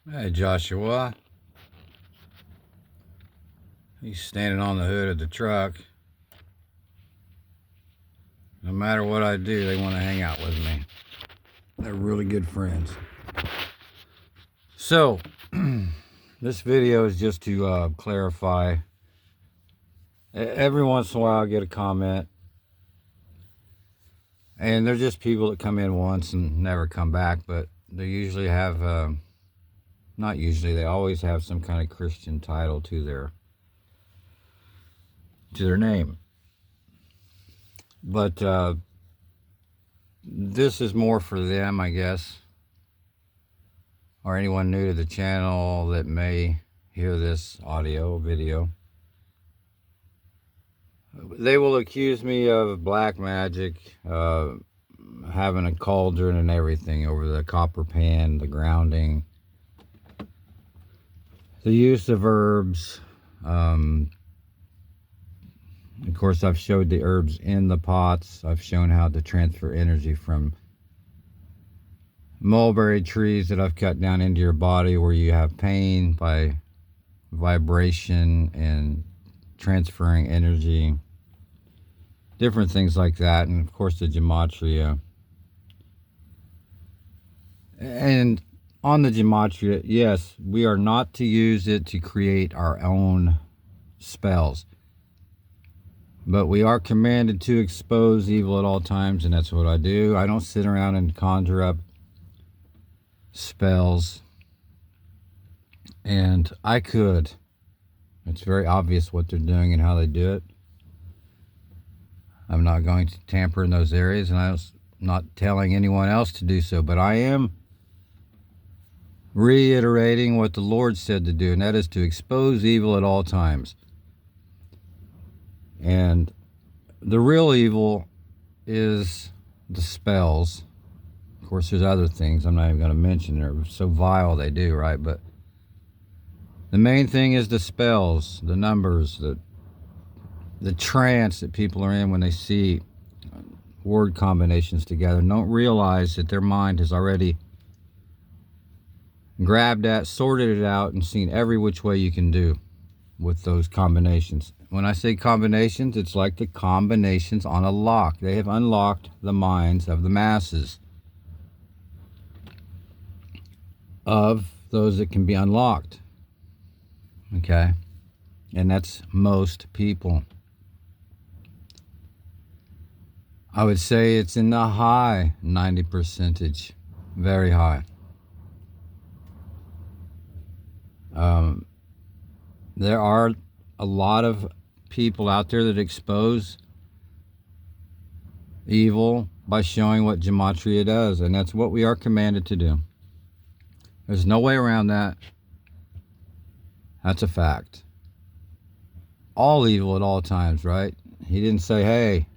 Hey Joshua, he's standing on the hood of the truck. No matter what I do, they want to hang out with me. They're really good friends. So, this video is just to clarify. Every once in a while I get a comment, and they're just people that come in once and never come back, but they usually have, not usually, they always have some kind of Christian title to their name. But this is more for them, I guess, or anyone new to the channel that may hear this audio video. They will accuse me of black magic, having a cauldron and everything over the copper pan, the grounding, the use of herbs. Of course, I've showed the herbs in the pots. I've shown how to transfer energy from mulberry trees that I've cut down into your body where you have pain by vibration and transferring energy, different things like that. And of course the gematria. And on the gematria, yes, we are not to use it to create our own spells, but we are commanded to expose evil at all times, and that's what I do. I don't sit around and conjure up spells, and I could. It's very obvious what they're doing and how they do it. I'm not going to tamper in those areas, and I'm not telling anyone else to do so, but I am reiterating what the Lord said to do, and that is to expose evil at all times. And the real evil is the spells. Of course, there's other things I'm not even going to mention. They're so vile they do, right? But the main thing is the spells, the numbers, the trance that people are in when they see word combinations together. Don't realize that their mind has already grabbed at, sorted it out, and seen every which way you can do with those combinations. When I say combinations, it's like the combinations on a lock. They have unlocked the minds of the masses of those that can be unlocked. Okay? And that's most people. I would say it's in the high 90%, very high. There are a lot of people out there that expose evil by showing what gematria does, and that's what we are commanded to do. There's no way around that. That's a fact. All evil at all times, right? He didn't say, hey,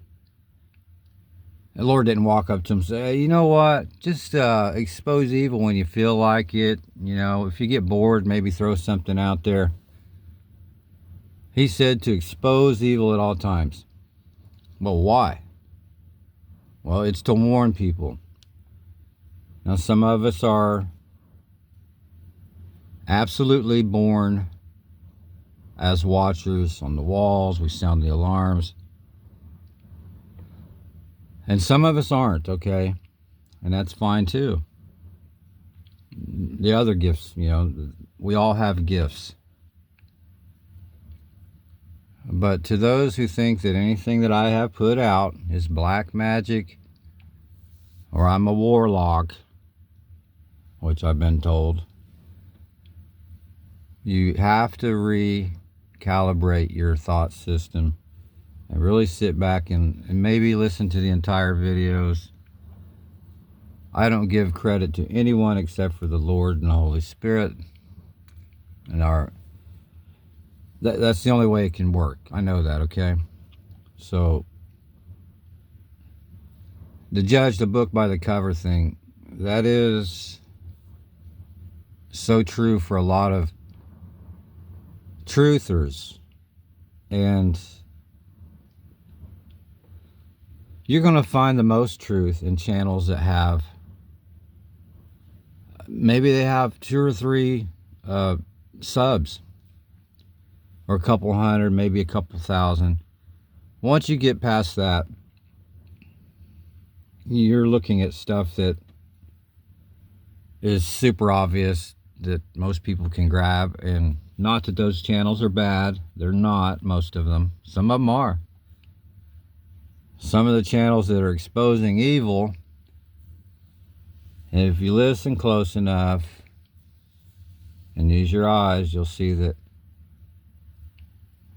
the Lord didn't walk up to him and say, hey, you know what? Just expose evil when you feel like it. You know, if you get bored, maybe throw something out there. He said to expose evil at all times. Well, why? Well, it's to warn people. Now, some of us are absolutely born as watchers on the walls. We sound the alarms. And some of us aren't, okay? And that's fine too. The other gifts, you know, we all have gifts. But to those who think that anything that I have put out is black magic, or I'm a warlock, which I've been told, you have to recalibrate your thought system and really sit back and maybe listen to the entire videos. I don't give credit to anyone except for the Lord and the Holy Spirit, and that's the only way it can work. I know that, okay? So, to judge the book by the cover thing, that is so true for a lot of truthers. And you're going to find the most truth in channels that have Maybe they have 2 or 3 subs, or a couple hundred, maybe a couple thousand. Once you get past that, you're looking at stuff that is super obvious that most people can grab. And not that those channels are bad. They're not, most of them. Some of them are. Some of the channels that are exposing evil, and if you listen close enough and use your eyes, you'll see that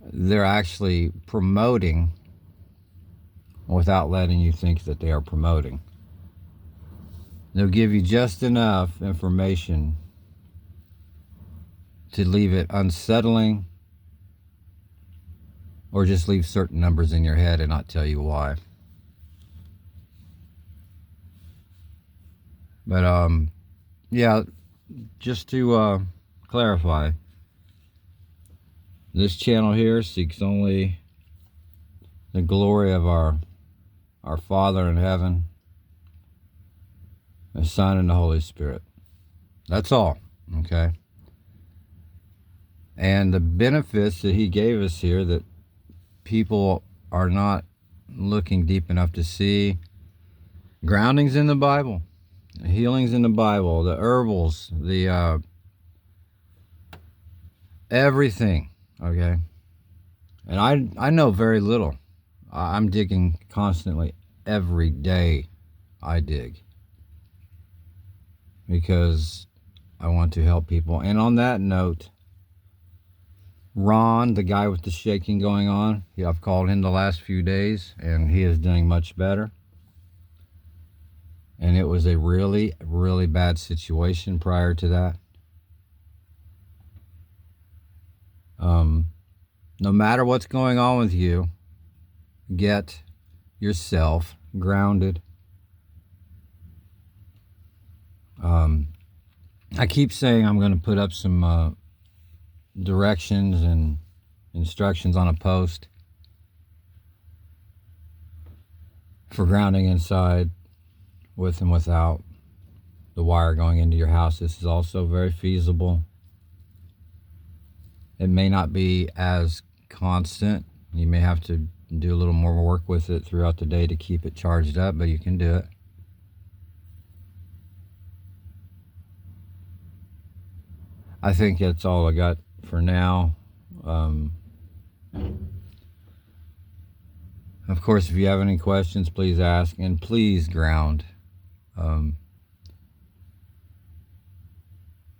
they're actually promoting without letting you think that they are promoting. They'll give you just enough information to leave it unsettling, or just leave certain numbers in your head and not tell you why. But yeah, just to clarify, this channel here seeks only the glory of our Father in heaven, the Son, and the Holy Spirit. That's all, okay? And the benefits that he gave us here that people are not looking deep enough to see. Grounding's in the Bible. Healing's in the Bible. The herbals, the everything, okay? And I know very little. I'm digging constantly. Every day I dig, because I want to help people. And on that note, Ron, the guy with the shaking going on, I've called him the last few days, and he is doing much better. And it was a really, really bad situation prior to that. No matter what's going on with you, get yourself grounded. I keep saying I'm going to put up some directions and instructions on a post for grounding inside, with and without the wire going into your house. This is also very feasible. It may not be as constant. You may have to do a little more work with it throughout the day to keep it charged up, but you can do it. I think that's all I got for now. Of course, if you have any questions, please ask, and please ground.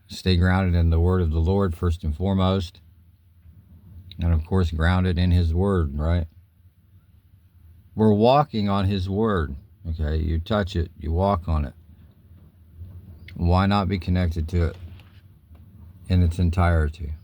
Stay grounded in the word of the Lord first and foremost, and of course grounded in his word, right? We're walking on his word, okay? You touch it, you walk on it. Why not be connected to it in its entirety?